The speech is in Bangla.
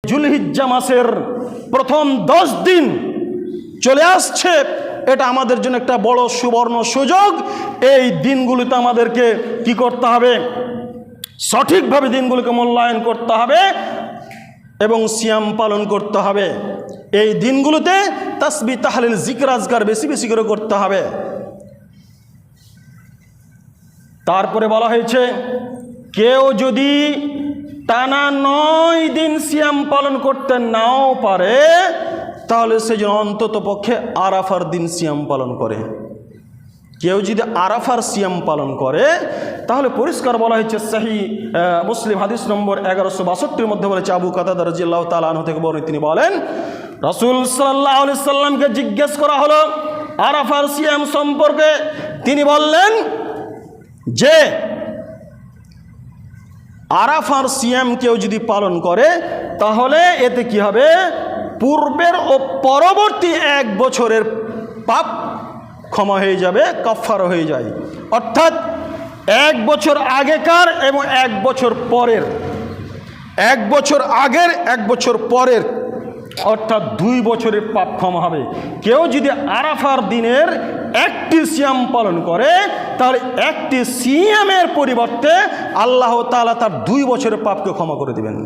জুলহিজ্জা মাসের প্রথম 10 দিন চলে আসছে, এটা আমাদের জন্য একটা বড় সুবর্ণ সুযোগ। এই দিনগুলিতে আমাদেরকে কি করতে হবে? সঠিকভাবে দিনগুলিকে মূল্যায়ন করতে হবে এবং সিয়াম পালন করতে হবে। এই দিনগুলোতে তাসবিহ তাহলিল জিকির আজকার বেশি বেশি করে করতে হবে। তারপরে বলা হয়েছে, কেউ যদি টানা 9 দিন সিয়াম পালন করতে নাও পারে, তাহলে সে যেন অন্তত পক্ষে আরাফার দিন সিয়াম পালন করে। কেউ যদি আরাফার সিয়াম পালন করে, তাহলে পরিষ্কার বলা হয়েছে, সহিহ মুসলিম হাদিস নম্বর 1162 মধ্যে বলেছে, আবু কাতাদা রাদিয়াল্লাহু তাআলা আনহু থেকে বর্ণিত, তিনি বলেন, রাসূল সাল্লাল্লাহু আলাইহি সাল্লামকে জিজ্ঞেস করা হলো আরাফার সিয়াম সম্পর্কে। তিনি বললেন যে আরাফার সিয়াম কেউ যদি পালন করে, তাহলে এতে কি হবে? পূর্বের ও পরবর্তী 1 বছরের পাপ ক্ষমা হয়ে যাবে, কাফারা হয়ে যায়। অর্থাৎ 1 বছর আগেকার এবং 1 বছর পরের, 1 বছর আগের 1 বছর পরের, অর্থাৎ 2 বছরের পাপ ক্ষমা হবে। কেউ যদি আরাফার দিনের একটি সিয়াম পালন করে, তাহলে একটি সিয়ামের পরিবর্তে আল্লাহ তাআলা তার 2 বছরের পাপকে ক্ষমা করে দিবেন।